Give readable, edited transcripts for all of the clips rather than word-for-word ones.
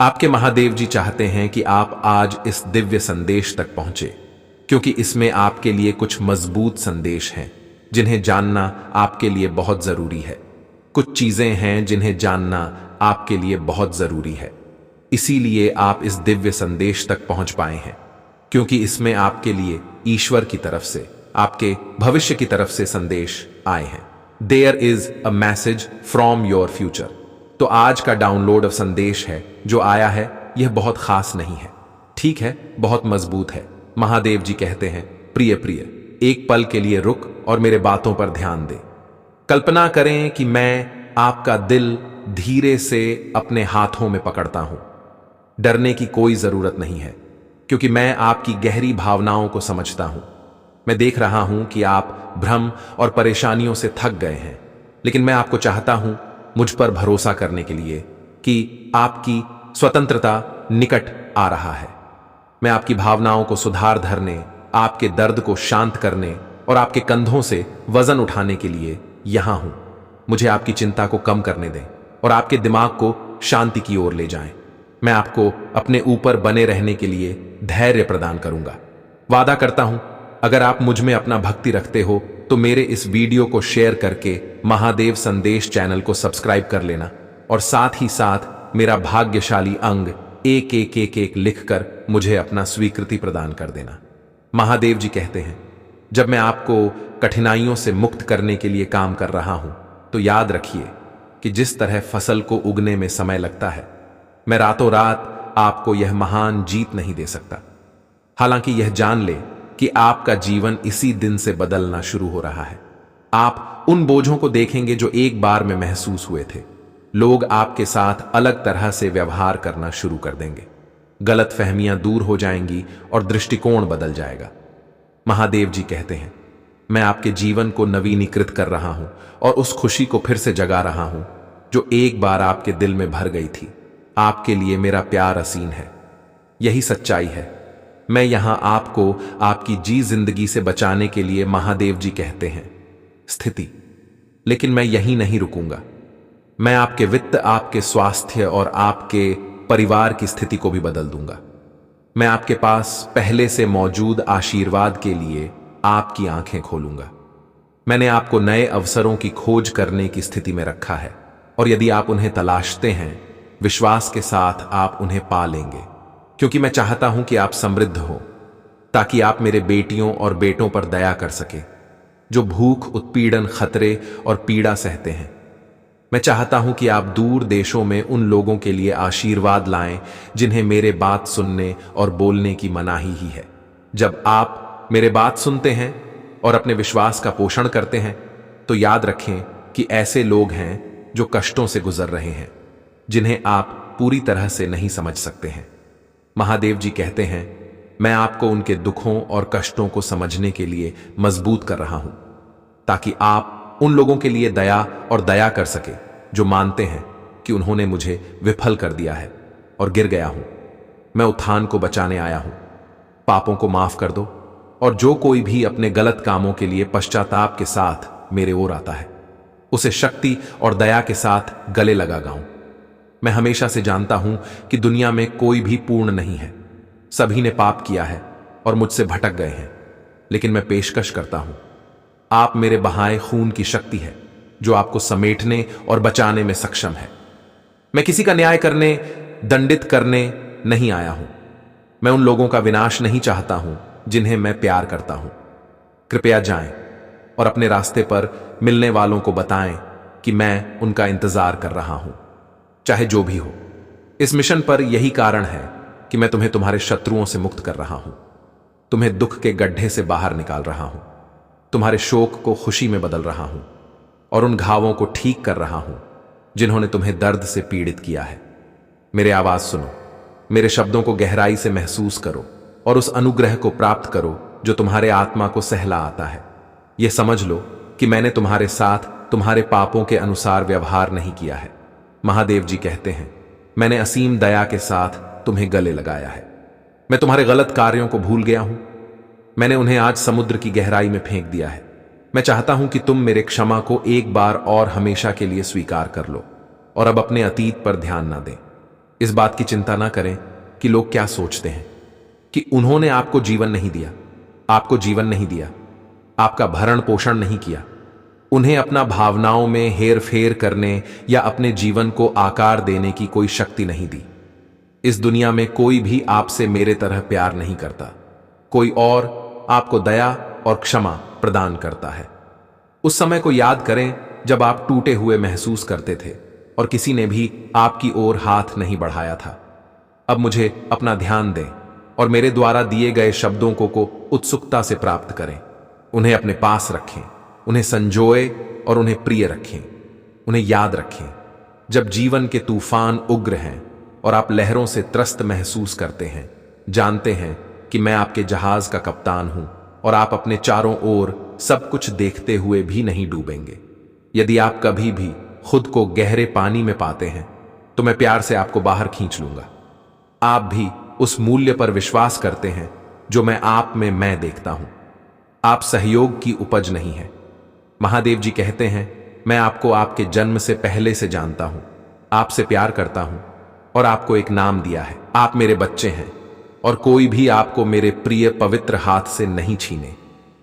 आपके महादेव जी चाहते हैं कि आप आज इस दिव्य संदेश तक पहुंचे, क्योंकि इसमें आपके लिए कुछ मजबूत संदेश हैं जिन्हें जानना आपके लिए बहुत जरूरी है। कुछ चीजें हैं जिन्हें जानना आपके लिए बहुत जरूरी है। इसीलिए आप इस दिव्य संदेश तक पहुंच पाए हैं, क्योंकि इसमें आपके लिए ईश्वर की तरफ से, आपके भविष्य की तरफ से संदेश आए हैं। There is a message from your future. तो आज का डाउनलोड संदेश है जो आया है, यह बहुत खास नहीं है, ठीक है, बहुत मजबूत है। महादेव जी कहते हैं, प्रिय प्रिय, एक पल के लिए रुक और मेरे बातों पर ध्यान दे। कल्पना करें कि मैं आपका दिल धीरे से अपने हाथों में पकड़ता हूं। डरने की कोई जरूरत नहीं है, क्योंकि मैं आपकी गहरी भावनाओं को समझता हूं। मैं देख रहा हूं कि आप भ्रम और परेशानियों से थक गए हैं, लेकिन मैं आपको चाहता हूं मुझ पर भरोसा करने के लिए कि आपकी स्वतंत्रता निकट आ रहा है। मैं आपकी भावनाओं को सुधार धरने, आपके दर्द को शांत करने और आपके कंधों से वजन उठाने के लिए यहां हूं। मुझे आपकी चिंता को कम करने दें और आपके दिमाग को शांति की ओर ले जाएं। मैं आपको अपने ऊपर बने रहने के लिए धैर्य प्रदान करूंगा। वादा करता हूं, अगर आप मुझ में अपना भक्ति रखते हो तो मेरे इस वीडियो को शेयर करके महादेव संदेश चैनल को सब्सक्राइब कर लेना और साथ ही साथ मेरा भाग्यशाली अंग 111 लिखकर मुझे अपना स्वीकृति प्रदान कर देना। महादेव जी कहते हैं, जब मैं आपको कठिनाइयों से मुक्त करने के लिए काम कर रहा हूं तो याद रखिए कि जिस तरह फसल को उगने में समय लगता है, मैं रातों रात आपको यह महान जीत नहीं दे सकता। हालांकि यह जान ले कि आपका जीवन इसी दिन से बदलना शुरू हो रहा है। आप उन बोझों को देखेंगे जो एक बार में महसूस हुए थे। लोग आपके साथ अलग तरह से व्यवहार करना शुरू कर देंगे। गलतफहमियां दूर हो जाएंगी और दृष्टिकोण बदल जाएगा। महादेव जी कहते हैं, मैं आपके जीवन को नवीनीकृत कर रहा हूं और उस खुशी को फिर से जगा रहा हूं जो एक बार आपके दिल में भर गई थी। आपके लिए मेरा प्यार असीम है। यही सच्चाई है। मैं यहां आपको आपकी जिंदगी से बचाने के लिए, महादेव जी कहते हैं, स्थिति। लेकिन मैं यहीं नहीं रुकूंगा। मैं आपके वित्त, आपके स्वास्थ्य और आपके परिवार की स्थिति को भी बदल दूंगा। मैं आपके पास पहले से मौजूद आशीर्वाद के लिए आपकी आंखें खोलूंगा। मैंने आपको नए अवसरों की खोज करने की स्थिति में रखा है और यदि आप उन्हें तलाशते हैं, विश्वास के साथ आप उन्हें पा लेंगे, क्योंकि मैं चाहता हूं कि आप समृद्ध हो, ताकि आप मेरे बेटियों और बेटों पर दया कर सके जो भूख, उत्पीड़न, खतरे और पीड़ा सहते हैं। मैं चाहता हूं कि आप दूर देशों में उन लोगों के लिए आशीर्वाद लाएं जिन्हें मेरे बात सुनने और बोलने की मनाही ही है। जब आप मेरे बात सुनते हैं और अपने विश्वास का पोषण करते हैं, तो याद रखें कि ऐसे लोग हैं जो कष्टों से गुजर रहे हैं, जिन्हें आप पूरी तरह से नहीं समझ सकते हैं। महादेव जी कहते हैं, मैं आपको उनके दुखों और कष्टों को समझने के लिए मजबूत कर रहा हूं, ताकि आप उन लोगों के लिए दया कर सके जो मानते हैं कि उन्होंने मुझे विफल कर दिया है और गिर गया हूं। मैं उत्थान को बचाने आया हूं। पापों को माफ कर दो और जो कोई भी अपने गलत कामों के लिए पश्चाताप के साथ मेरे ओर आता है, उसे शक्ति और दया के साथ गले लगाऊं। मैं हमेशा से जानता हूं कि दुनिया में कोई भी पूर्ण नहीं है। सभी ने पाप किया है और मुझसे भटक गए हैं, लेकिन मैं पेशकश करता हूं, आप मेरे बहाए खून की शक्ति है जो आपको समेटने और बचाने में सक्षम है। मैं किसी का न्याय करने, दंडित करने नहीं आया हूं। मैं उन लोगों का विनाश नहीं चाहता हूं जिन्हें मैं प्यार करता हूं। कृपया जाएं और अपने रास्ते पर मिलने वालों को बताएं कि मैं उनका इंतजार कर रहा हूं, चाहे जो भी हो। इस मिशन पर यही कारण है कि मैं तुम्हें तुम्हारे शत्रुओं से मुक्त कर रहा हूं, तुम्हें दुख के गड्ढे से बाहर निकाल रहा हूं, तुम्हारे शोक को खुशी में बदल रहा हूं और उन घावों को ठीक कर रहा हूं जिन्होंने तुम्हें दर्द से पीड़ित किया है। मेरे आवाज सुनो, मेरे शब्दों को गहराई से महसूस करो और उस अनुग्रह को प्राप्त करो जो तुम्हारे आत्मा को सहला आता है। यह समझ लो कि मैंने तुम्हारे साथ तुम्हारे पापों के अनुसार व्यवहार नहीं किया है। महादेव जी कहते हैं, मैंने असीम दया के साथ तुम्हें गले लगाया है। मैं तुम्हारे गलत कार्यों को भूल गया हूं। मैंने उन्हें आज समुद्र की गहराई में फेंक दिया है। मैं चाहता हूं कि तुम मेरे क्षमा को एक बार और हमेशा के लिए स्वीकार कर लो और अब अपने अतीत पर ध्यान ना दें। इस बात की चिंता ना करें कि लोग क्या सोचते हैं, कि उन्होंने आपको जीवन नहीं दिया, आपको जीवन नहीं दिया, आपका भरण पोषण नहीं किया, उन्हें अपना भावनाओं में हेर फेर करने या अपने जीवन को आकार देने की कोई शक्ति नहीं दी। इस दुनिया में कोई भी आपसे मेरे तरह प्यार नहीं करता। कोई और आपको दया और क्षमा प्रदान करता है। उस समय को याद करें जब आप टूटे हुए महसूस करते थे और किसी ने भी आपकी ओर हाथ नहीं बढ़ाया था। अब मुझे अपना ध्यान दें और मेरे द्वारा दिए गए शब्दों को उत्सुकता से प्राप्त करें। उन्हें अपने पास रखें, उन्हें संजोए और उन्हें प्रिय रखें। उन्हें याद रखें जब जीवन के तूफान उग्र हैं और आप लहरों से त्रस्त महसूस करते हैं। जानते हैं कि मैं आपके जहाज का कप्तान हूं और आप अपने चारों ओर सब कुछ देखते हुए भी नहीं डूबेंगे। यदि आप कभी भी खुद को गहरे पानी में पाते हैं तो मैं प्यार से आपको बाहर खींच लूंगा। आप भी उस मूल्य पर विश्वास करते हैं जो मैं देखता हूं। आप सहयोग की उपज नहीं है। महादेव जी कहते हैं, मैं आपको आपके जन्म से पहले से जानता हूं, आपसे प्यार करता हूं और आपको एक नाम दिया है। आप मेरे बच्चे हैं और कोई भी आपको मेरे प्रिय पवित्र हाथ से नहीं छीने।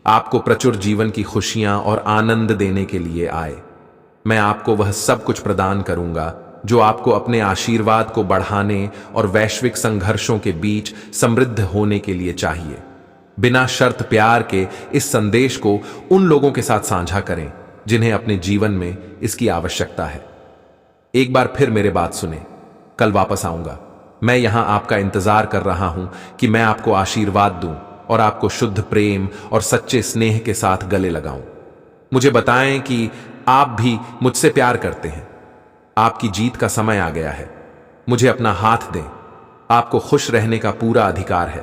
आपको प्रचुर जीवन की खुशियां और आनंद देने के लिए आए। मैं आपको वह सब कुछ प्रदान करूंगा जो आपको अपने आशीर्वाद को बढ़ाने और वैश्विक संघर्षों के बीच समृद्ध होने के लिए चाहिए। बिना शर्त प्यार के इस संदेश को उन लोगों के साथ साझा करें जिन्हें अपने जीवन में इसकी आवश्यकता है। एक बार फिर मेरे बात सुने, कल वापस आऊंगा। मैं यहां आपका इंतजार कर रहा हूं कि मैं आपको आशीर्वाद दूं और आपको शुद्ध प्रेम और सच्चे स्नेह के साथ गले लगाऊं। मुझे बताएं कि आप भी मुझसे प्यार करते हैं। आपकी जीत का समय आ गया है। मुझे अपना हाथ दें। आपको खुश रहने का पूरा अधिकार है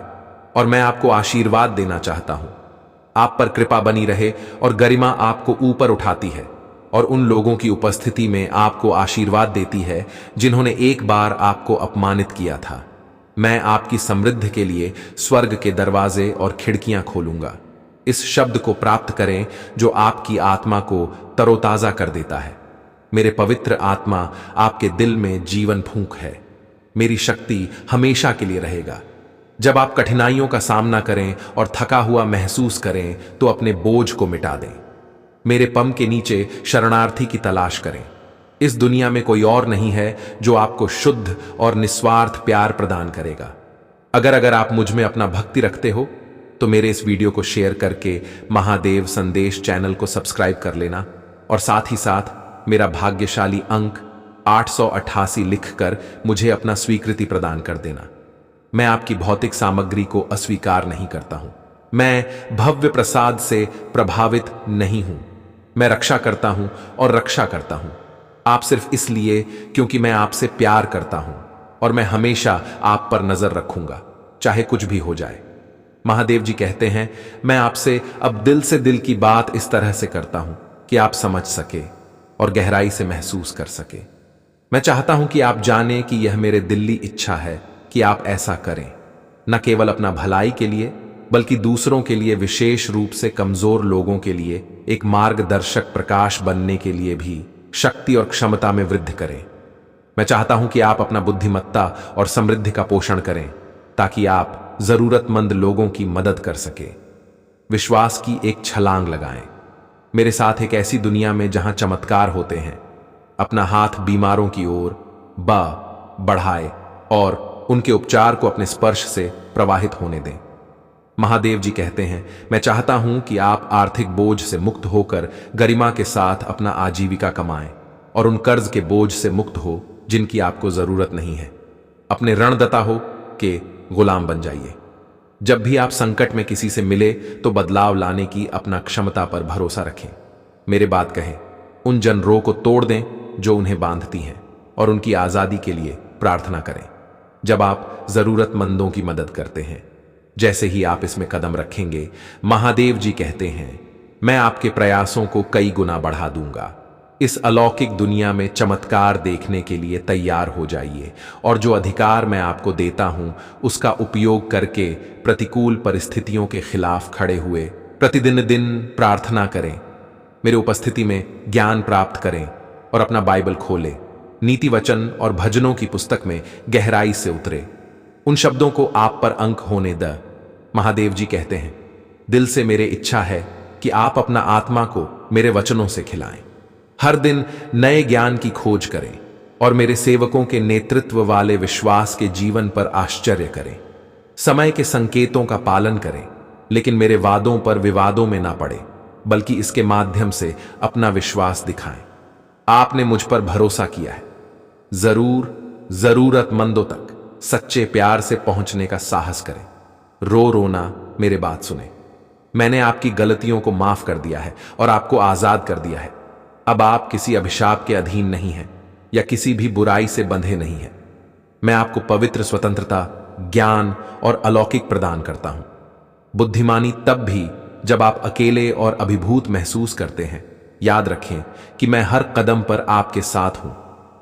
और मैं आपको आशीर्वाद देना चाहता हूं। आप पर कृपा बनी रहे और गरिमा आपको ऊपर उठाती है और उन लोगों की उपस्थिति में आपको आशीर्वाद देती है जिन्होंने एक बार आपको अपमानित किया था। मैं आपकी समृद्धि के लिए स्वर्ग के दरवाजे और खिड़कियां खोलूंगा। इस शब्द को प्राप्त करें जो आपकी आत्मा को तरोताजा कर देता है। मेरे पवित्र आत्मा आपके दिल में जीवन फूंक है। मेरी शक्ति हमेशा के लिए रहेगा। जब आप कठिनाइयों का सामना करें और थका हुआ महसूस करें तो अपने बोझ को मिटा दें। मेरे पम के नीचे शरणार्थी की तलाश करें। इस दुनिया में कोई और नहीं है जो आपको शुद्ध और निस्वार्थ प्यार प्रदान करेगा। अगर आप मुझ में अपना भक्ति रखते हो तो मेरे इस वीडियो को शेयर करके महादेव संदेश चैनल को सब्सक्राइब कर लेना और साथ ही साथ मेरा भाग्यशाली अंक 888 लिखकर मुझे अपना स्वीकृति प्रदान कर देना। मैं आपकी भौतिक सामग्री को अस्वीकार नहीं करता हूं। मैं भव्य प्रसाद से प्रभावित नहीं हूं। मैं रक्षा करता हूं और रक्षा करता हूं। आप सिर्फ इसलिए क्योंकि मैं आपसे प्यार करता हूं और मैं हमेशा आप पर नजर रखूंगा, चाहे कुछ भी हो जाए। महादेव जी कहते हैं, मैं आपसे अब दिल से दिल की बात इस तरह से करता हूं कि आप समझ सके और गहराई से महसूस कर सके। मैं चाहता हूं कि आप जानें कि यह मेरे दिल्ली इच्छा है कि आप ऐसा करें, न केवल अपना भलाई के लिए बल्कि दूसरों के लिए, विशेष रूप से कमजोर लोगों के लिए एक मार्गदर्शक प्रकाश बनने के लिए भी शक्ति और क्षमता में वृद्धि करें। मैं चाहता हूं कि आप अपना बुद्धिमत्ता और समृद्धि का पोषण करें ताकि आप जरूरतमंद लोगों की मदद कर सके। विश्वास की एक छलांग लगाएं मेरे साथ एक ऐसी दुनिया में जहां चमत्कार होते हैं। अपना हाथ बीमारों की ओर बढ़ाए और उनके उपचार को अपने स्पर्श से प्रवाहित होने दें। महादेव जी कहते हैं, मैं चाहता हूं कि आप आर्थिक बोझ से मुक्त होकर गरिमा के साथ अपना आजीविका कमाएं और उन कर्ज के बोझ से मुक्त हो जिनकी आपको जरूरत नहीं है। अपने ऋणदाता हो के गुलाम बन जाइए। जब भी आप संकट में किसी से मिले तो बदलाव लाने की अपना क्षमता पर भरोसा रखें। मेरे बात कहें, उन जनरों को तोड़ दें जो उन्हें बांधती हैं और उनकी आजादी के लिए प्रार्थना करें। जब आप जरूरतमंदों की मदद करते हैं, जैसे ही आप इसमें कदम रखेंगे, महादेव जी कहते हैं, मैं आपके प्रयासों को कई गुना बढ़ा दूंगा। इस अलौकिक दुनिया में चमत्कार देखने के लिए तैयार हो जाइए और जो अधिकार मैं आपको देता हूं उसका उपयोग करके प्रतिकूल परिस्थितियों के खिलाफ खड़े हुए प्रतिदिन प्रार्थना करें। मेरी उपस्थिति में ज्ञान प्राप्त करें और अपना बाइबल खोलें। नीति वचन और भजनों की पुस्तक में गहराई से उतरे। उन शब्दों को आप पर अंक होने द। महादेव जी कहते हैं, दिल से मेरे इच्छा है कि आप अपना आत्मा को मेरे वचनों से खिलाएं। हर दिन नए ज्ञान की खोज करें और मेरे सेवकों के नेतृत्व वाले विश्वास के जीवन पर आश्चर्य करें। समय के संकेतों का पालन करें, लेकिन मेरे वादों पर विवादों में ना पड़े, बल्कि इसके माध्यम से अपना विश्वास दिखाएं। आपने मुझ पर भरोसा किया है, जरूर जरूरतमंदों तक सच्चे प्यार से पहुंचने का साहस करें। रो रोना मेरे बात सुने। मैंने आपकी गलतियों को माफ कर दिया है और आपको आजाद कर दिया है। अब आप किसी अभिशाप के अधीन नहीं हैं या किसी भी बुराई से बंधे नहीं हैं। मैं आपको पवित्र स्वतंत्रता, ज्ञान और अलौकिक प्रदान करता हूं। बुद्धिमानी तब भी जब आप अकेले और अभिभूत महसूस करते हैं। याद रखें कि मैं हर कदम पर आपके साथ हूं।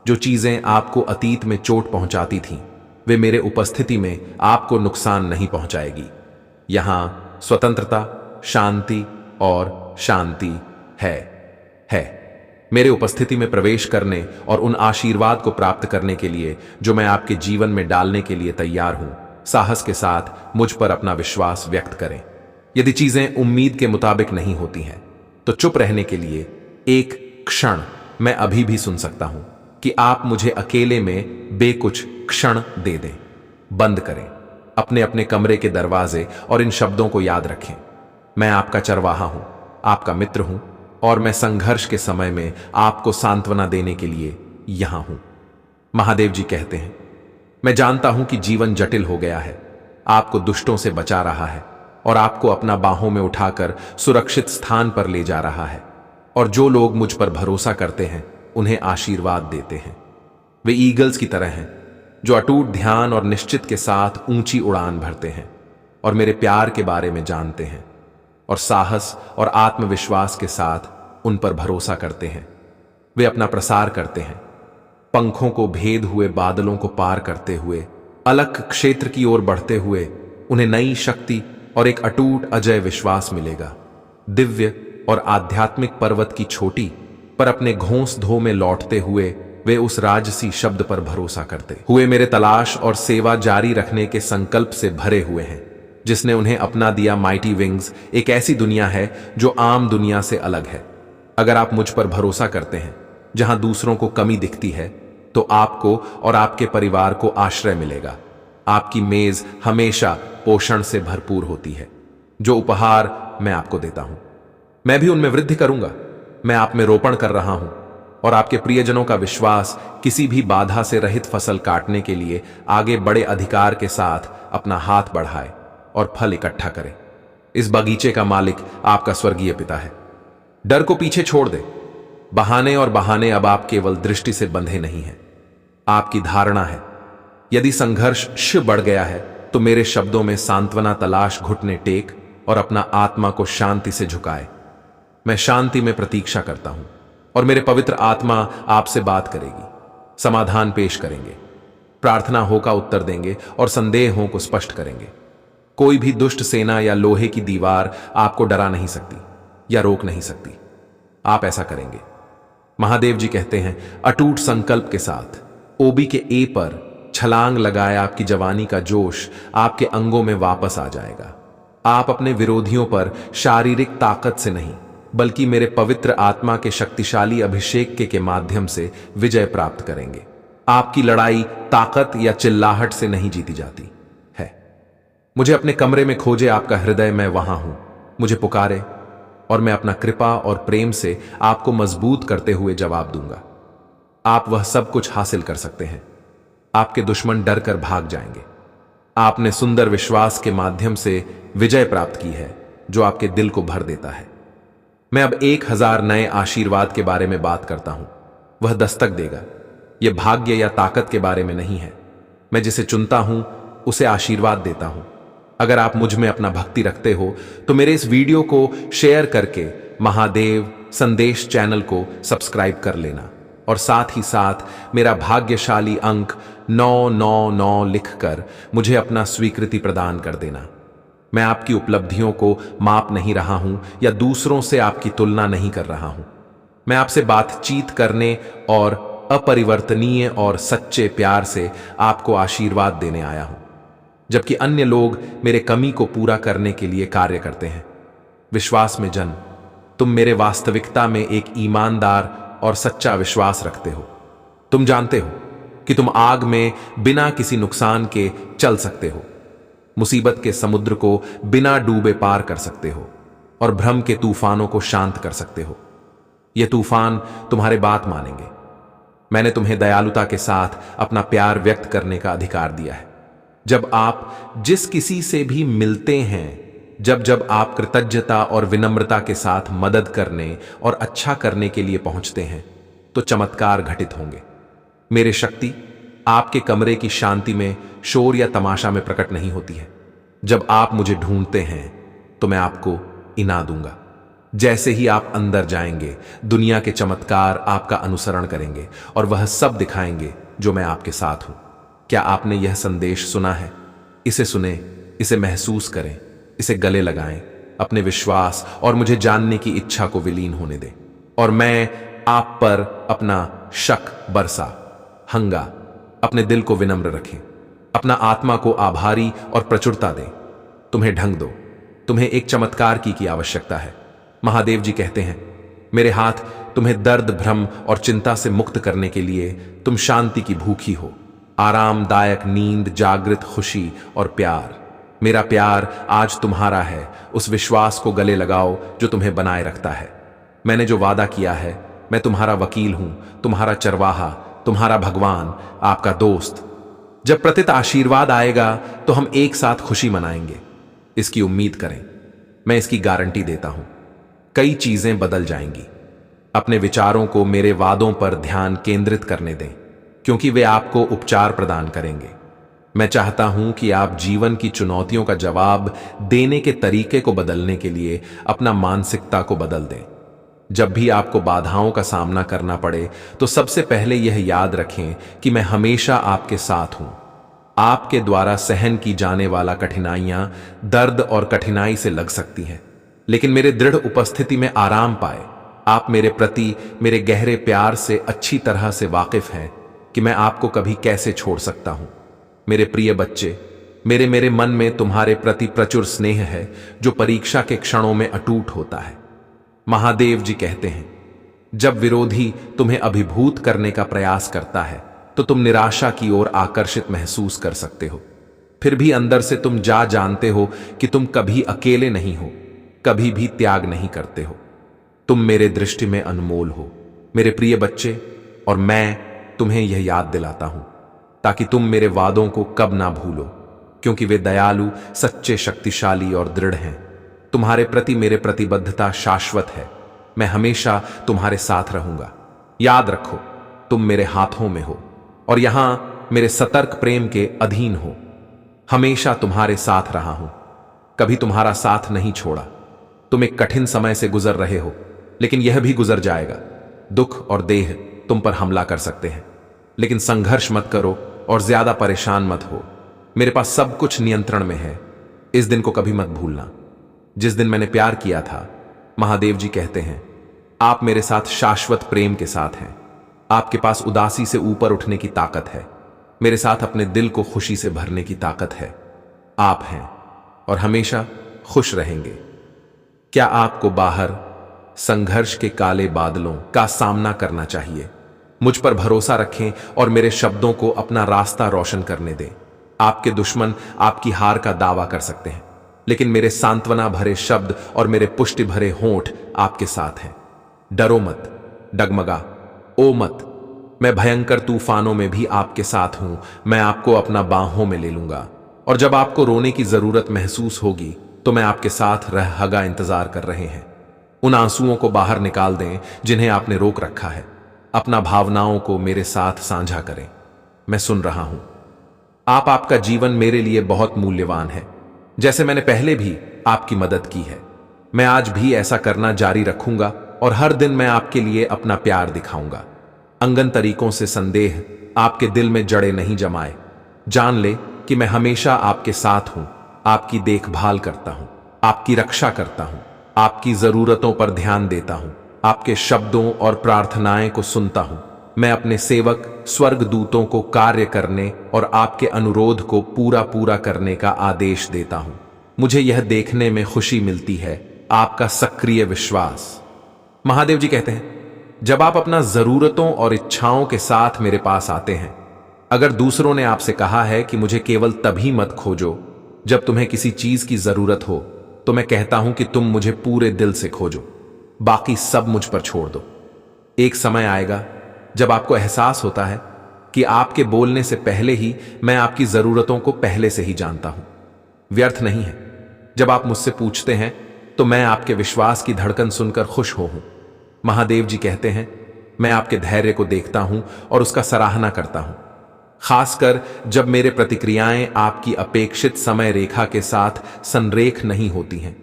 जो चीजें आपको अतीत में चोट पहुंचाती थीं, वे मेरे उपस्थिति में आपको नुकसान नहीं पहुंचाएगी। यहां स्वतंत्रता, शांति और शांति है। मेरे उपस्थिति में प्रवेश करने और उन आशीर्वाद को प्राप्त करने के लिए जो मैं आपके जीवन में डालने के लिए तैयार हूं। साहस के साथ मुझ पर अपना विश्वास व्यक्त करें। यदि चीजें उम्मीद के मुताबिक नहीं होती हैं, तो चुप रहने के लिए एक क्षण मैं अभी भी सुन सकता हूं कि आप मुझे अकेले में कुछ क्षण दे दें। बंद करें अपने अपने कमरे के दरवाजे और इन शब्दों को याद रखें। मैं आपका चरवाहा हूं, आपका मित्र हूं और मैं संघर्ष के समय में आपको सांत्वना देने के लिए यहां हूं। महादेव जी कहते हैं, मैं जानता हूं कि जीवन जटिल हो गया है, आपको दुष्टों से बचा रहा है और आपको अपना बाहों में उठाकर सुरक्षित स्थान पर ले जा रहा है। और जो लोग मुझ पर भरोसा करते हैं, उन्हें आशीर्वाद देते हैं। वे ईगल्स की तरह हैं जो अटूट ध्यान और निश्चित के साथ ऊंची उड़ान भरते हैं और मेरे प्यार के बारे में जानते हैं और साहस और आत्मविश्वास के साथ उन पर भरोसा करते हैं। वे अपना प्रसार करते हैं, पंखों को भेद हुए बादलों को पार करते हुए, अलग क्षेत्र की ओर बढ़ते हुए। उन्हें नई शक्ति और एक अटूट अजय विश्वास मिलेगा। दिव्य और आध्यात्मिक पर्वत की छोटी पर अपने घोंस धो में लौटते हुए वे उस राजसी शब्द पर भरोसा करते हुए मेरे तलाश और सेवा जारी रखने के संकल्प से भरे हुए हैं, जिसने उन्हें अपना दिया। माइटी विंग्स एक ऐसी दुनिया है जो आम दुनिया से अलग है। अगर आप मुझ पर भरोसा करते हैं, जहां दूसरों को कमी दिखती है, तो आपको और आपके परिवार को आश्रय मिलेगा। आपकी मेज हमेशा पोषण से भरपूर होती है। जो उपहार मैं आपको देता हूं, मैं भी उनमें वृद्धि करूंगा। मैं आप में रोपण कर रहा हूं और आपके प्रियजनों का विश्वास किसी भी बाधा से रहित फसल काटने के लिए आगे बड़े अधिकार के साथ अपना हाथ बढ़ाए और फल इकट्ठा करे। इस बगीचे का मालिक आपका स्वर्गीय पिता है। डर को पीछे छोड़ दे। बहाने और बहाने अब आप केवल दृष्टि से बंधे नहीं हैं, आपकी धारणा है। यदि संघर्ष बढ़ गया है, तो मेरे शब्दों में सांत्वना तलाश, घुटने टेक और अपना आत्मा को शांति से झुकाए। मैं शांति में प्रतीक्षा करता हूं और मेरे पवित्र आत्मा आपसे बात करेगी, समाधान पेश करेंगे, प्रार्थना हो का उत्तर देंगे और संदेहों को स्पष्ट करेंगे। कोई भी दुष्ट सेना या लोहे की दीवार आपको डरा नहीं सकती या रोक नहीं सकती। आप ऐसा करेंगे। महादेव जी कहते हैं, अटूट संकल्प के साथ ओबी के ए पर छलांग लगाए आपकी जवानी का जोश आपके अंगों में वापस आ जाएगा। आप अपने विरोधियों पर शारीरिक ताकत से नहीं, बल्कि मेरे पवित्र आत्मा के शक्तिशाली अभिषेक के माध्यम से विजय प्राप्त करेंगे। आपकी लड़ाई ताकत या चिल्लाहट से नहीं जीती जाती है। मुझे अपने कमरे में खोजे आपका हृदय, मैं वहां हूं। मुझे पुकारे और मैं अपना कृपा और प्रेम से आपको मजबूत करते हुए जवाब दूंगा। आप वह सब कुछ हासिल कर सकते हैं। आपके दुश्मन डर कर भाग जाएंगे। आपने सुंदर विश्वास के माध्यम से विजय प्राप्त की है, जो आपके दिल को भर देता है। मैं अब 1000 नए आशीर्वाद के बारे में बात करता हूं। वह दस्तक देगा। यह भाग्य या ताकत के बारे में नहीं है। मैं जिसे चुनता हूं, उसे आशीर्वाद देता हूं। अगर आप मुझ में अपना भक्ति रखते हो, तो मेरे इस वीडियो को शेयर करके महादेव संदेश चैनल को सब्सक्राइब कर लेना और साथ ही साथ मेरा भाग्यशाली अंक 999 लिखकर मुझे अपना स्वीकृति प्रदान कर देना। मैं आपकी उपलब्धियों को माप नहीं रहा हूं या दूसरों से आपकी तुलना नहीं कर रहा हूं। मैं आपसे बातचीत करने और अपरिवर्तनीय और सच्चे प्यार से आपको आशीर्वाद देने आया हूं, जबकि अन्य लोग मेरे कमी को पूरा करने के लिए कार्य करते हैं। विश्वास में जन्म, तुम मेरे वास्तविकता में एक ईमानदार और सच्चा विश्वास रखते हो। तुम जानते हो कि तुम आग में बिना किसी नुकसान के चल सकते हो, मुसीबत के समुद्र को बिना डूबे पार कर सकते हो और भ्रम के तूफानों को शांत कर सकते हो। ये तूफान तुम्हारे बात मानेंगे। मैंने तुम्हें दयालुता के साथ अपना प्यार व्यक्त करने का अधिकार दिया है। जब आप जिस किसी से भी मिलते हैं, जब आप कृतज्ञता और विनम्रता के साथ मदद करने और अच्छा करने के लिए पहुंचते हैं, तो चमत्कार घटित होंगे। मेरी शक्ति आपके कमरे की शांति में, शोर या तमाशा में प्रकट नहीं होती है। जब आप मुझे ढूंढते हैं तो मैं आपको इना दूंगा। जैसे ही आप अंदर जाएंगे, दुनिया के चमत्कार आपका अनुसरण करेंगे और वह सब दिखाएंगे जो मैं आपके साथ हूं। क्या आपने यह संदेश सुना है? इसे सुने, इसे महसूस करें, इसे गले लगाएं, अपने विश्वास और मुझे जानने की इच्छा को विलीन होने दें, और मैं आप पर अपना शक बरसा हंगा। अपने दिल को विनम्र रखें, अपना आत्मा को आभारी और प्रचुरता दें। तुम्हें ढंग दो, तुम्हें एक चमत्कार की आवश्यकता है। महादेव जी कहते हैं, मेरे हाथ तुम्हें दर्द, भ्रम और चिंता से मुक्त करने के लिए। तुम शांति की भूखी हो, आरामदायक नींद, जागृत खुशी और प्यार। मेरा प्यार आज तुम्हारा है। उस विश्वास को गले लगाओ जो तुम्हें बनाए रखता है। मैंने जो वादा किया है, मैं तुम्हारा वकील हूं, तुम्हारा चरवाहा, तुम्हारा भगवान, आपका दोस्त। जब प्रतित आशीर्वाद आएगा तो हम एक साथ खुशी मनाएंगे। इसकी उम्मीद करें, मैं इसकी गारंटी देता हूं। कई चीजें बदल जाएंगी। अपने विचारों को मेरे वादों पर ध्यान केंद्रित करने दें, क्योंकि वे आपको उपचार प्रदान करेंगे। मैं चाहता हूं कि आप जीवन की चुनौतियों का जवाब देने के तरीके को बदलने के लिए अपना मानसिकता को बदल दें। जब भी आपको बाधाओं का सामना करना पड़े, तो सबसे पहले यह याद रखें कि मैं हमेशा आपके साथ हूं। आपके द्वारा सहन की जाने वाला कठिनाइयां दर्द और कठिनाई से लग सकती हैं, लेकिन मेरे दृढ़ उपस्थिति में आराम पाए। आप मेरे प्रति मेरे गहरे प्यार से अच्छी तरह से वाकिफ हैं कि मैं आपको कभी कैसे छोड़ सकता हूं। मेरे प्रिय बच्चे, मेरे मन में तुम्हारे प्रति प्रचुर स्नेह है, जो परीक्षा के क्षणों में अटूट होता है। महादेव जी कहते हैं, जब विरोधी तुम्हें अभिभूत करने का प्रयास करता है, तो तुम निराशा की ओर आकर्षित महसूस कर सकते हो। फिर भी अंदर से तुम जानते हो कि तुम कभी अकेले नहीं हो, कभी भी त्याग नहीं करते हो। तुम मेरे दृष्टि में अनमोल हो, मेरे प्रिय बच्चे, और मैं तुम्हें यह याद दिलाता हूं ताकि तुम मेरे वादों को कब ना भूलो, क्योंकि वे दयालु, सच्चे, शक्तिशाली और दृढ़ हैं। तुम्हारे प्रति मेरे प्रतिबद्धता शाश्वत है। मैं हमेशा तुम्हारे साथ रहूंगा। याद रखो, तुम मेरे हाथों में हो और यहां मेरे सतर्क प्रेम के अधीन हो। हमेशा तुम्हारे साथ रहा हूं, कभी तुम्हारा साथ नहीं छोड़ा। तुम एक कठिन समय से गुजर रहे हो, लेकिन यह भी गुजर जाएगा। दुख और देह तुम पर हमला कर सकते हैं, लेकिन संघर्ष मत करो और ज्यादा परेशान मत हो। मेरे पास सब कुछ नियंत्रण में है। इस दिन को कभी मत भूलना, जिस दिन मैंने प्यार किया था। महादेव जी कहते हैं, आप मेरे साथ शाश्वत प्रेम के साथ हैं। आपके पास उदासी से ऊपर उठने की ताकत है। मेरे साथ अपने दिल को खुशी से भरने की ताकत है। आप हैं और हमेशा खुश रहेंगे। क्या आपको बाहर संघर्ष के काले बादलों का सामना करना चाहिए? मुझ पर भरोसा रखें और मेरे शब्दों को अपना रास्ता रोशन करने दें। आपके दुश्मन आपकी हार का दावा कर सकते हैं, लेकिन मेरे सांत्वना भरे शब्द और मेरे पुष्टि भरे होंठ आपके साथ हैं। डरो मत, डगमगा ओ मत। मैं भयंकर तूफानों में भी आपके साथ हूं। मैं आपको अपना बाहों में ले लूंगा, और जब आपको रोने की जरूरत महसूस होगी, तो मैं आपके साथ रहगा इंतजार कर रहे हैं। उन आंसुओं को बाहर निकाल दें जिन्हें आपने रोक रखा है। अपना भावनाओं को मेरे साथ साझा करें। मैं सुन रहा हूं। आपका जीवन मेरे लिए बहुत मूल्यवान है। जैसे मैंने पहले भी आपकी मदद की है, मैं आज भी ऐसा करना जारी रखूंगा, और हर दिन मैं आपके लिए अपना प्यार दिखाऊंगा। अंगन तरीकों से संदेह आपके दिल में जड़े नहीं जमाए। जान ले कि मैं हमेशा आपके साथ हूं, आपकी देखभाल करता हूं, आपकी रक्षा करता हूं, आपकी जरूरतों पर ध्यान देता हूं, आपके शब्दों और प्रार्थनाएं को सुनता हूं। मैं अपने सेवक स्वर्गदूतों को कार्य करने और आपके अनुरोध को पूरा पूरा करने का आदेश देता हूं। मुझे यह देखने में खुशी मिलती है आपका सक्रिय विश्वास। महादेव जी कहते हैं, जब आप अपना जरूरतों और इच्छाओं के साथ मेरे पास आते हैं, अगर दूसरों ने आपसे कहा है कि मुझे केवल तभी मत खोजो जब तुम्हें किसी चीज की जरूरत हो, तो मैं कहता हूं कि तुम मुझे पूरे दिल से खोजो, बाकी सब मुझ पर छोड़ दो। एक समय आएगा जब आपको एहसास होता है कि आपके बोलने से पहले ही मैं आपकी जरूरतों को पहले से ही जानता हूं। व्यर्थ नहीं है जब आप मुझसे पूछते हैं, तो मैं आपके विश्वास की धड़कन सुनकर खुश हूं। महादेव जी कहते हैं, मैं आपके धैर्य को देखता हूं और उसका सराहना करता हूं, खासकर जब मेरे प्रतिक्रियाएं आपकी अपेक्षित समय रेखा के साथ संरेख नहीं होती हैं।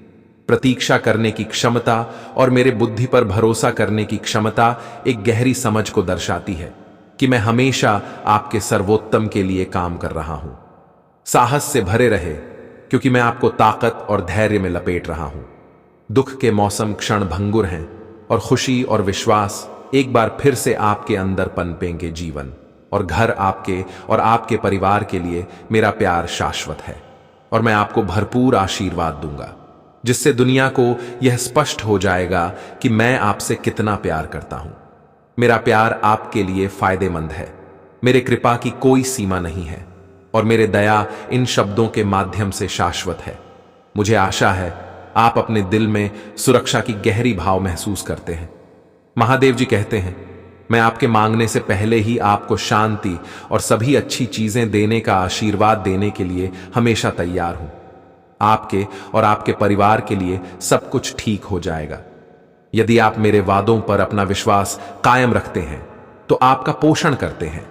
प्रतीक्षा करने की क्षमता और मेरे बुद्धि पर भरोसा करने की क्षमता एक गहरी समझ को दर्शाती है कि मैं हमेशा आपके सर्वोत्तम के लिए काम कर रहा हूं। साहस से भरे रहे, क्योंकि मैं आपको ताकत और धैर्य में लपेट रहा हूं। दुख के मौसम क्षण भंगुर हैं और खुशी और विश्वास एक बार फिर से आपके अंदर पनपेंगे। जीवन और घर आपके और आपके परिवार के लिए मेरा प्यार शाश्वत है, और मैं आपको भरपूर आशीर्वाद दूंगा, जिससे दुनिया को यह स्पष्ट हो जाएगा कि मैं आपसे कितना प्यार करता हूं। मेरा प्यार आपके लिए फायदेमंद है, मेरे कृपा की कोई सीमा नहीं है, और मेरे दया इन शब्दों के माध्यम से शाश्वत है। मुझे आशा है आप अपने दिल में सुरक्षा की गहरी भाव महसूस करते हैं। महादेव जी कहते हैं, मैं आपके मांगने से पहले ही आपको शांति और सभी अच्छी चीजें देने का आशीर्वाद देने के लिए हमेशा तैयार हूं। आपके और आपके परिवार के लिए सब कुछ ठीक हो जाएगा। यदि आप मेरे वादों पर अपना विश्वास कायम रखते हैं, तो आपका पोषण करते हैं।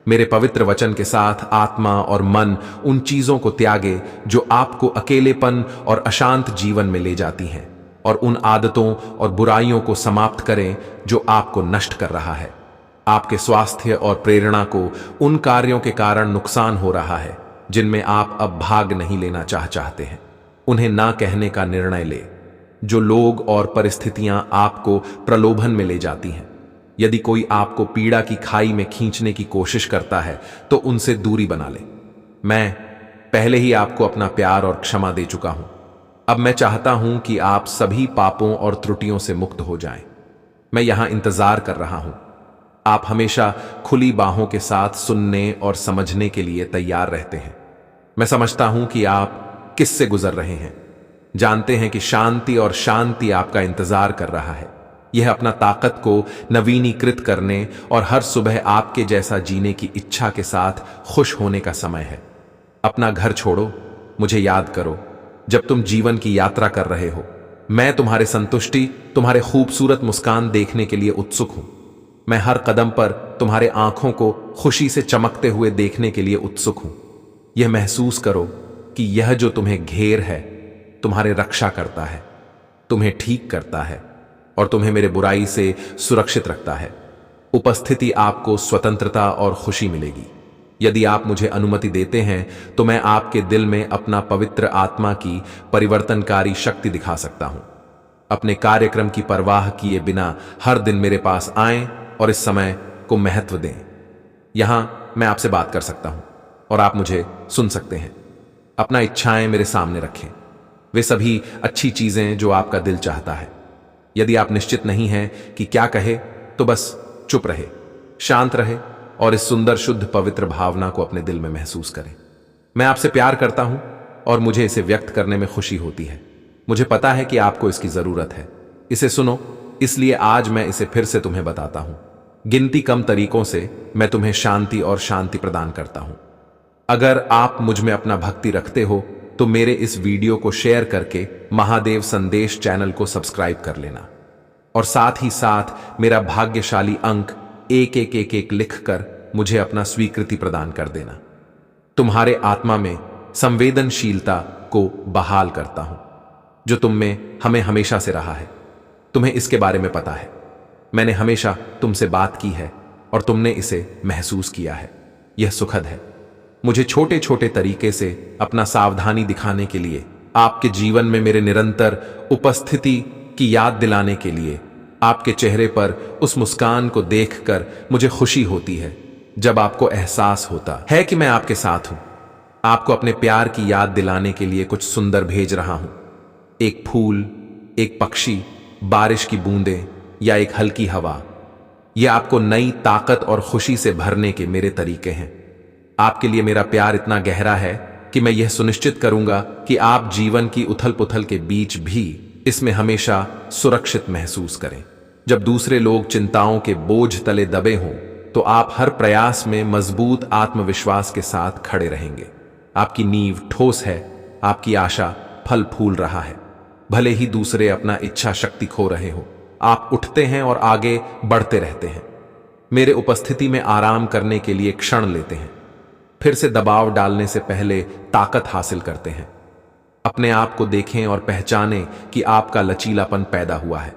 मेरे पवित्र वचन के साथ आत्मा और मन उन चीजों को त्यागे जो आपको अकेलेपन और अशांत जीवन में ले जाती हैं, और उन आदतों और बुराइयों को समाप्त करें जो आपको नष्ट कर रहा है। आपके स्वास्थ्य और प्रेरणा को उन कार्यों के कारण नुकसान हो रहा है जिनमें आप अब भाग नहीं लेना चाहते हैं। उन्हें ना कहने का निर्णय ले। जो लोग और परिस्थितियां आपको प्रलोभन में ले जाती हैं, यदि कोई आपको पीड़ा की खाई में खींचने की कोशिश करता है, तो उनसे दूरी बना ले। मैं पहले ही आपको अपना प्यार और क्षमा दे चुका हूं। अब मैं चाहता हूं कि आप सभी पापों और त्रुटियों से मुक्त हो जाएं। मैं यहां इंतजार कर रहा हूं। आप हमेशा खुली बाहों के साथ सुनने और समझने के लिए तैयार रहते हैं। मैं समझता हूं कि आप किससे गुजर रहे हैं, जानते हैं कि शांति और शांति आपका इंतजार कर रहा है। यह अपना ताकत को नवीनीकृत करने और हर सुबह आपके जैसा जीने की इच्छा के साथ खुश होने का समय है। अपना घर छोड़ो, मुझे याद करो जब तुम जीवन की यात्रा कर रहे हो। मैं तुम्हारे संतुष्टि, तुम्हारे खूबसूरत मुस्कान देखने के लिए उत्सुक हूं। मैं हर कदम पर तुम्हारे आंखों को खुशी से चमकते हुए देखने के लिए उत्सुक हूं। यह महसूस करो कि यह जो तुम्हें घेर है, तुम्हारे रक्षा करता है, तुम्हें ठीक करता है और तुम्हें मेरे बुराई से सुरक्षित रखता है। उपस्थिति आपको स्वतंत्रता और खुशी मिलेगी। यदि आप मुझे अनुमति देते हैं, तो मैं आपके दिल में अपना पवित्र आत्मा की परिवर्तनकारी शक्ति दिखा सकता हूं। अपने कार्यक्रम की परवाह किए बिना हर दिन मेरे पास आएं और इस समय को महत्व दें। यहां मैं आपसे बात कर सकता हूं और आप मुझे सुन सकते हैं। अपना इच्छाएं मेरे सामने रखें, वे सभी अच्छी चीजें जो आपका दिल चाहता है। यदि आप निश्चित नहीं हैं कि क्या कहे, तो बस चुप रहे, शांत रहे और इस सुंदर शुद्ध पवित्र भावना को अपने दिल में महसूस करें। मैं आपसे प्यार करता हूं और मुझे इसे व्यक्त करने में खुशी होती है। मुझे पता है कि आपको इसकी जरूरत है। इसे सुनो, इसलिए आज मैं इसे फिर से तुम्हें बताता हूं। गिनती कम तरीकों से मैं तुम्हें शांति और शांति प्रदान करता हूं। अगर आप मुझ में अपना भक्ति रखते हो, तो मेरे इस वीडियो को शेयर करके महादेव संदेश चैनल को सब्सक्राइब कर लेना, और साथ ही साथ मेरा भाग्यशाली अंक 111 लिखकर मुझे अपना स्वीकृति प्रदान कर देना। तुम्हारे आत्मा में संवेदनशीलता को बहाल करता हूं, जो तुम में हमें हमेशा से रहा है। तुम्हें इसके बारे में पता है। मैंने हमेशा तुमसे बात की है और तुमने इसे महसूस किया है। यह सुखद है। मुझे छोटे छोटे तरीके से अपना सावधानी दिखाने के लिए, आपके जीवन में मेरे निरंतर उपस्थिति की याद दिलाने के लिए आपके चेहरे पर उस मुस्कान को देखकर मुझे खुशी होती है जब आपको एहसास होता है कि मैं आपके साथ हूं। आपको अपने प्यार की याद दिलाने के लिए कुछ सुंदर भेज रहा हूं। एक फूल, एक पक्षी, बारिश की बूंदें या एक हल्की हवा। यह आपको नई ताकत और खुशी से भरने के मेरे तरीके हैं। आपके लिए मेरा प्यार इतना गहरा है कि मैं यह सुनिश्चित करूंगा कि आप जीवन की उथल पुथल के बीच भी इसमें हमेशा सुरक्षित महसूस करें। जब दूसरे लोग चिंताओं के बोझ तले दबे हों तो आप हर प्रयास में मजबूत आत्मविश्वास के साथ खड़े रहेंगे। आपकी नींव ठोस है, आपकी आशा फल फूल रहा है। भले ही दूसरे अपना इच्छा शक्ति खो रहे हो, आप उठते हैं और आगे बढ़ते रहते हैं। मेरे उपस्थिति में आराम करने के लिए क्षण लेते हैं, फिर से दबाव डालने से पहले ताकत हासिल करते हैं। अपने आप को देखें और पहचानें कि आपका लचीलापन पैदा हुआ है।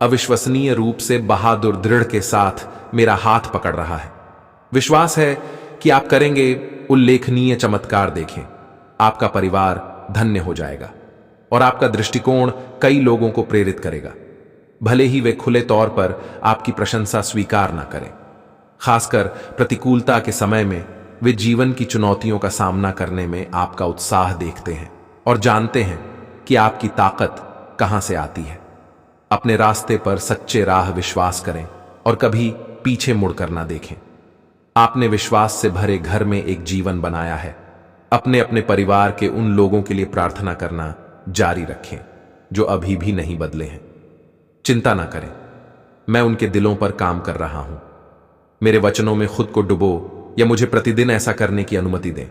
अविश्वसनीय रूप से बहादुर दृढ़ के साथ मेरा हाथ पकड़ रहा है। विश्वास है कि आप करेंगे उल्लेखनीय चमत्कार। देखें, आपका परिवार धन्य हो जाएगा और आपका दृष्टिकोण कई लोगों को प्रेरित करेगा, भले ही वे खुले तौर पर आपकी प्रशंसा स्वीकार ना करें। खासकर प्रतिकूलता के समय में वे जीवन की चुनौतियों का सामना करने में आपका उत्साह देखते हैं और जानते हैं कि आपकी ताकत कहां से आती है। अपने रास्ते पर सच्चे राह विश्वास करें और कभी पीछे मुड़कर ना देखें। आपने विश्वास से भरे घर में एक जीवन बनाया है। अपने अपने परिवार के उन लोगों के लिए प्रार्थना करना जारी रखें जो अभी भी नहीं बदले हैं। चिंता ना करें, मैं उनके दिलों पर काम कर रहा हूं। मेरे वचनों में खुद को डुबो या मुझे प्रतिदिन ऐसा करने की अनुमति दें।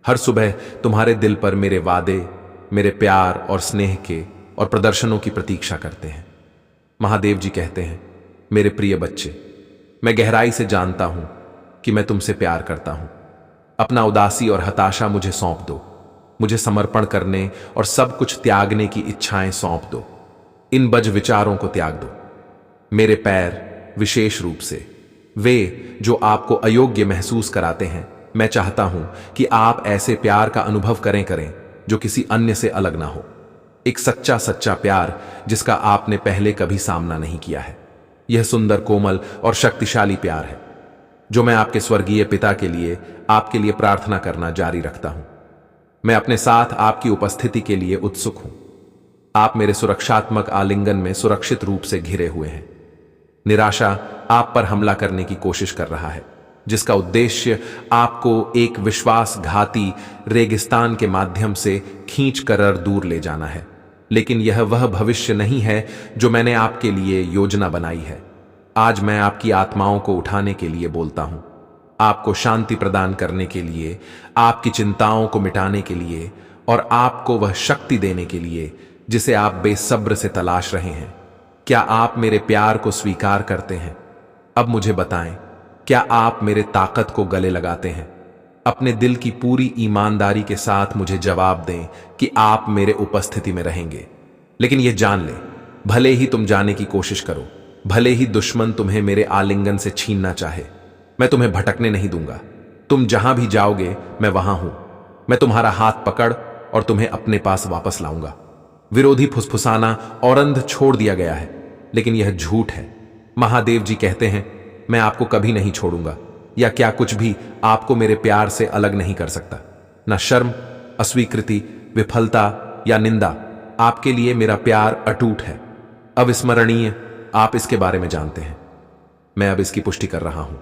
हर सुबह तुम्हारे दिल पर मेरे वादे, मेरे प्यार और स्नेह के और प्रदर्शनों की प्रतीक्षा करते हैं। महादेव जी कहते हैं, मेरे प्रिय बच्चे, मैं गहराई से जानता हूं कि मैं तुमसे प्यार करता हूं। अपना उदासी और हताशा मुझे सौंप दो। मुझे समर्पण करने और सब कुछ त्यागने की इच्छाएं सौंप दो। इन बज विचारों को त्याग दो। मेरे पैर, विशेष रूप से वे जो आपको अयोग्य महसूस कराते हैं, मैं चाहता हूं कि आप ऐसे प्यार का अनुभव करें जो किसी अन्य से अलग ना हो। एक सच्चा सच्चा प्यार जिसका आपने पहले कभी सामना नहीं किया है। यह सुंदर, कोमल और शक्तिशाली प्यार है जो मैं आपके स्वर्गीय पिता के लिए आपके लिए प्रार्थना करना जारी रखता हूं। मैं अपने साथ आपकी उपस्थिति के लिए उत्सुक हूं। आप मेरे सुरक्षात्मक आलिंगन में सुरक्षित रूप से घिरे हुए हैं। निराशा आप पर हमला करने की कोशिश कर रहा है, जिसका उद्देश्य आपको एक विश्वासघाती रेगिस्तान के माध्यम से खींचकर दूर ले जाना है। लेकिन यह वह भविष्य नहीं है जो मैंने आपके लिए योजना बनाई है। आज मैं आपकी आत्माओं को उठाने के लिए बोलता हूं, आपको शांति प्रदान करने के लिए, आपकी चिंताओं को मिटाने के लिए और आपको वह शक्ति देने के लिए जिसे आप बेसब्र से तलाश रहे हैं। क्या आप मेरे प्यार को स्वीकार करते हैं? अब मुझे बताएं, क्या आप मेरे ताकत को गले लगाते हैं? अपने दिल की पूरी ईमानदारी के साथ मुझे जवाब दें कि आप मेरे उपस्थिति में रहेंगे। लेकिन यह जान लें, भले ही तुम जाने की कोशिश करो, भले ही दुश्मन तुम्हें मेरे आलिंगन से छीनना चाहे, मैं तुम्हें भटकने नहीं दूंगा। तुम जहां भी जाओगे मैं वहां हूं। मैं तुम्हारा हाथ पकड़ और तुम्हें अपने पास वापस लाऊंगा। विरोधी फुसफुसाना और अंध छोड़ दिया गया है, लेकिन यह झूठ है। महादेव जी कहते हैं, मैं आपको कभी नहीं छोड़ूंगा, या क्या कुछ भी आपको मेरे प्यार से अलग नहीं कर सकता। न शर्म, अस्वीकृति, विफलता या निंदा। आपके लिए मेरा प्यार अटूट है, अविस्मरणीय। आप इसके बारे में जानते हैं। मैं अब इसकी पुष्टि कर रहा हूं।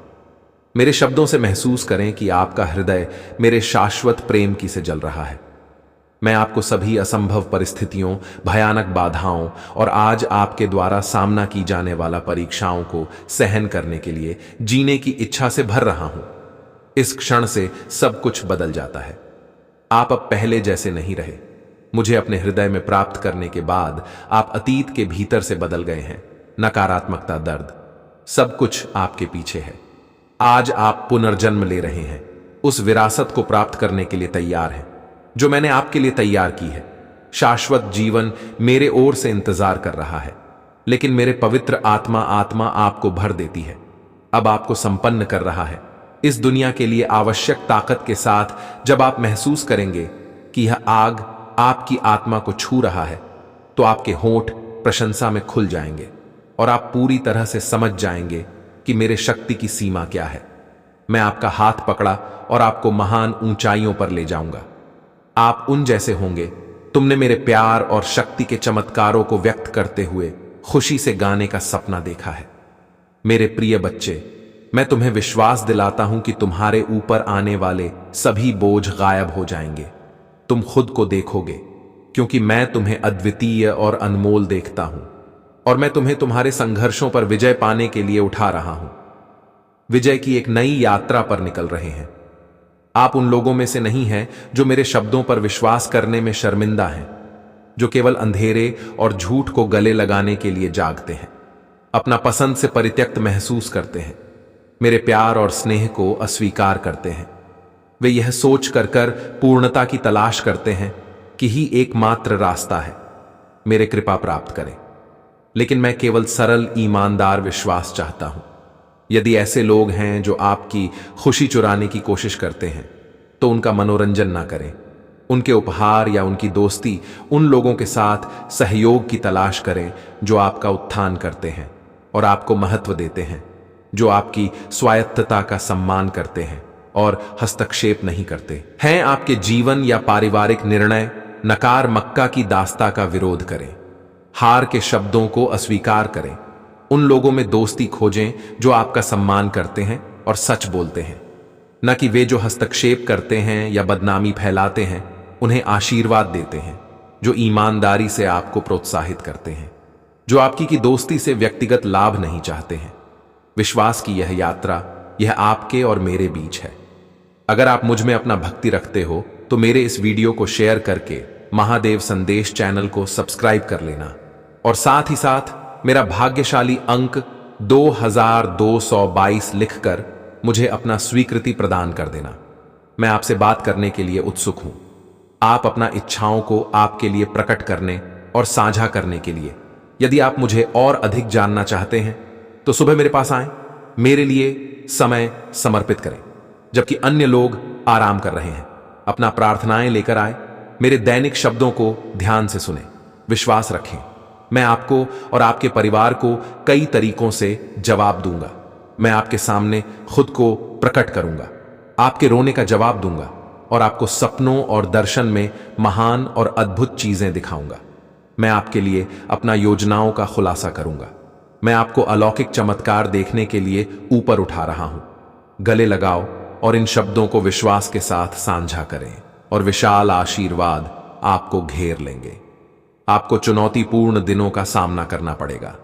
मेरे शब्दों से महसूस करें कि आपका हृदय मेरे शाश्वत प्रेम की से जल रहा है। मैं आपको सभी असंभव परिस्थितियों, भयानक बाधाओं और आज आपके द्वारा सामना की जाने वाला परीक्षाओं को सहन करने के लिए जीने की इच्छा से भर रहा हूं। इस क्षण से सब कुछ बदल जाता है। आप अब पहले जैसे नहीं रहे। मुझे अपने हृदय में प्राप्त करने के बाद आप अतीत के भीतर से बदल गए हैं। नकारात्मकता, दर्द, सब कुछ आपके पीछे है। आज आप पुनर्जन्म ले रहे हैं। उस विरासत को प्राप्त करने के लिए तैयार हैं जो मैंने आपके लिए तैयार की है। शाश्वत जीवन मेरे ओर से इंतजार कर रहा है, लेकिन मेरे पवित्र आत्मा आपको भर देती है। अब आपको संपन्न कर रहा है इस दुनिया के लिए आवश्यक ताकत के साथ। जब आप महसूस करेंगे कि यह आग आपकी आत्मा को छू रहा है, तो आपके होंठ प्रशंसा में खुल जाएंगे और आप पूरी तरह से समझ जाएंगे कि मेरे शक्ति की सीमा क्या है। मैं आपका हाथ पकड़ा और आपको महान ऊंचाइयों पर ले जाऊंगा। आप उन जैसे होंगे। तुमने मेरे प्यार और शक्ति के चमत्कारों को व्यक्त करते हुए खुशी से गाने का सपना देखा है। मेरे प्रिय बच्चे, मैं तुम्हें विश्वास दिलाता हूं कि तुम्हारे ऊपर आने वाले सभी बोझ गायब हो जाएंगे। तुम खुद को देखोगे, क्योंकि मैं तुम्हें अद्वितीय और अनमोल देखता हूं, और मैं तुम्हें तुम्हारे संघर्षों पर विजय पाने के लिए उठा रहा हूं। विजय की एक नई यात्रा पर निकल रहे हैं। आप उन लोगों में से नहीं हैं जो मेरे शब्दों पर विश्वास करने में शर्मिंदा हैं, जो केवल अंधेरे और झूठ को गले लगाने के लिए जागते हैं, अपना पसंद से परित्यक्त महसूस करते हैं, मेरे प्यार और स्नेह को अस्वीकार करते हैं। वे यह सोच कर पूर्णता की तलाश करते हैं कि ही एकमात्र रास्ता है, मेरे कृपा प्राप्त करें। लेकिन मैं केवल सरल ईमानदार विश्वास चाहता हूं। यदि ऐसे लोग हैं जो आपकी खुशी चुराने की कोशिश करते हैं, तो उनका मनोरंजन ना करें। उनके उपहार या उनकी दोस्ती उन लोगों के साथ सहयोग की तलाश करें जो आपका उत्थान करते हैं और आपको महत्व देते हैं, जो आपकी स्वायत्तता का सम्मान करते हैं और हस्तक्षेप नहीं करते हैं। आपके जीवन या पारिवारिक निर्णय नकार मक्का की दास्ता का विरोध करें। हार के शब्दों को अस्वीकार करें। उन लोगों में दोस्ती खोजें जो आपका सम्मान करते हैं और सच बोलते हैं, न कि वे जो हस्तक्षेप करते हैं या बदनामी फैलाते हैं। उन्हें आशीर्वाद देते हैं जो ईमानदारी से आपको प्रोत्साहित करते हैं, जो आपकी की दोस्ती से व्यक्तिगत लाभ नहीं चाहते हैं। विश्वास की यह यात्रा, यह आपके और मेरे बीच है। अगर आप मुझ में अपना भक्ति रखते हो तो मेरे इस वीडियो को शेयर करके महादेव संदेश चैनल को सब्सक्राइब कर लेना, और साथ ही साथ मेरा भाग्यशाली अंक 2222 लिखकर मुझे अपना स्वीकृति प्रदान कर देना। मैं आपसे बात करने के लिए उत्सुक हूं। आप अपना इच्छाओं को आपके लिए प्रकट करने और साझा करने के लिए, यदि आप मुझे और अधिक जानना चाहते हैं तो सुबह मेरे पास आएं, मेरे लिए समय समर्पित करें जबकि अन्य लोग आराम कर रहे हैं। अपना प्रार्थनाएं लेकर आए, मेरे दैनिक शब्दों को ध्यान से सुने। विश्वास रखें, मैं आपको और आपके परिवार को कई तरीकों से जवाब दूंगा। मैं आपके सामने खुद को प्रकट करूंगा, आपके रोने का जवाब दूंगा और आपको सपनों और दर्शन में महान और अद्भुत चीजें दिखाऊंगा। मैं आपके लिए अपना योजनाओं का खुलासा करूंगा। मैं आपको अलौकिक चमत्कार देखने के लिए ऊपर उठा रहा हूं। गले लगाओ और इन शब्दों को विश्वास के साथ साझा करें, और विशाल आशीर्वाद आपको घेर लेंगे। आपको चुनौतीपूर्ण दिनों का सामना करना पड़ेगा,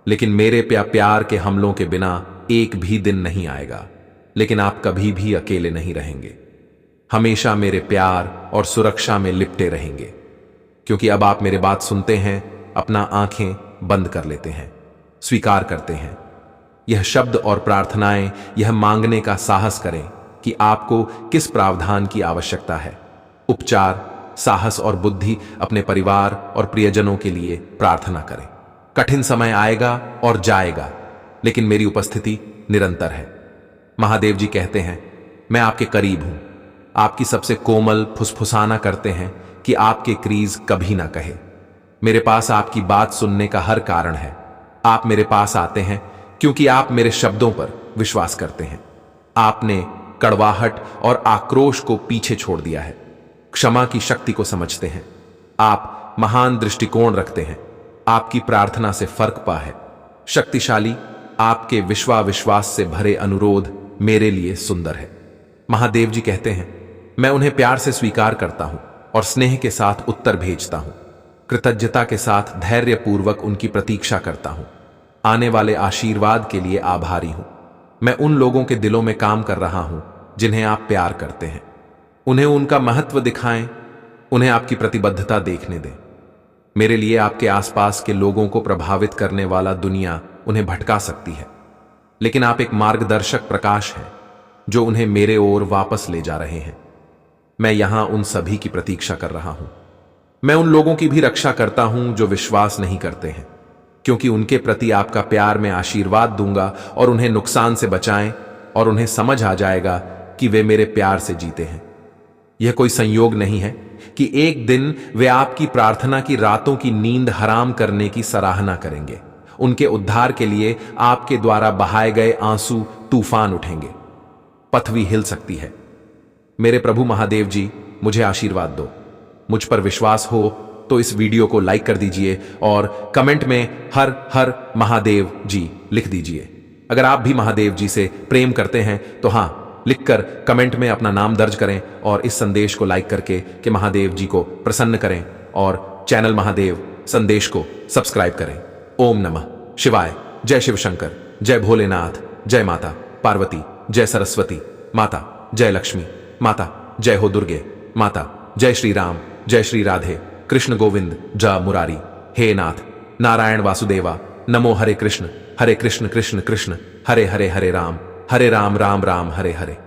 लेकिन मेरे प्यार के हमलों के बिना एक भी दिन नहीं आएगा। लेकिन आप कभी भी अकेले नहीं रहेंगे, हमेशा मेरे प्यार और सुरक्षा में लिपटे रहेंगे। क्योंकि अब आप मेरे बात सुनते हैं, अपना आंखें बंद कर लेते हैं, स्वीकार करते हैं। यह शब्द और प्रार्थनाएं यह मांगने का साहस करें कि आपको किस प्रावधान की आवश्यकता है। उपचार, साहस और बुद्धि अपने परिवार और प्रियजनों के लिए प्रार्थना करें। कठिन समय आएगा और जाएगा, लेकिन मेरी उपस्थिति निरंतर है। महादेव जी कहते हैं, मैं आपके करीब हूं। आपकी सबसे कोमल फुसफुसाना करते हैं कि आपके क्रीज कभी ना कहे। मेरे पास आपकी बात सुनने का हर कारण है। आप मेरे पास आते हैं क्योंकि आप मेरे शब्दों पर विश्वास करते हैं। आपने कड़वाहट और आक्रोश को पीछे छोड़ दिया है, क्षमा की शक्ति को समझते हैं। आप महान दृष्टिकोण रखते हैं। आपकी प्रार्थना से फर्क पा है। शक्तिशाली, आपके विश्वास से भरे अनुरोध मेरे लिए सुंदर है। महादेव जी कहते हैं, मैं उन्हें प्यार से स्वीकार करता हूं और स्नेह के साथ उत्तर भेजता हूं। कृतज्ञता के साथ धैर्यपूर्वक उनकी प्रतीक्षा करता हूं। आने वाले आशीर्वाद के लिए आभारी हूं। मैं उन लोगों के दिलों में काम कर रहा हूं जिन्हें आप प्यार करते हैं। उन्हें उनका महत्व दिखाएं, उन्हें आपकी प्रतिबद्धता देखने दें। मेरे लिए आपके आसपास के लोगों को प्रभावित करने वाला दुनिया उन्हें भटका सकती है, लेकिन आप एक मार्गदर्शक प्रकाश हैं जो उन्हें मेरे ओर वापस ले जा रहे हैं। मैं यहां उन सभी की प्रतीक्षा कर रहा हूं। मैं उन लोगों की भी रक्षा करता हूं जो विश्वास नहीं करते हैं, क्योंकि उनके प्रति आपका प्यार में आशीर्वाद दूंगा और उन्हें नुकसान से बचाएं, और उन्हें समझ आ जाएगा कि वे मेरे प्यार से जीते हैं। यह कोई संयोग नहीं है कि एक दिन वे आपकी प्रार्थना की रातों की नींद हराम करने की सराहना करेंगे। उनके उद्धार के लिए आपके द्वारा बहाए गए आंसू तूफान उठेंगे, पृथ्वी हिल सकती है। मेरे प्रभु महादेव जी, मुझे आशीर्वाद दो। मुझ पर विश्वास हो तो इस वीडियो को लाइक कर दीजिए और कमेंट में हर हर महादेव जी लिख दीजिए। अगर आप भी महादेव जी से प्रेम करते हैं तो हां लिखकर कमेंट में अपना नाम दर्ज करें और इस संदेश को लाइक करके कि महादेव जी को प्रसन्न करें और चैनल महादेव संदेश को सब्सक्राइब करें। ओम नमः शिवाय। जय शिव शंकर, जय भोलेनाथ, जय माता पार्वती, जय सरस्वती माता, जय लक्ष्मी माता, जय हो दुर्गे माता, जय श्री राम, जय श्री राधे, कृष्ण गोविंद जय मुरारी। हे नाथ नारायण वासुदेवा, नमो हरे कृष्ण कृष्ण कृष्ण हरे हरे, हरे राम राम राम हरे हरे।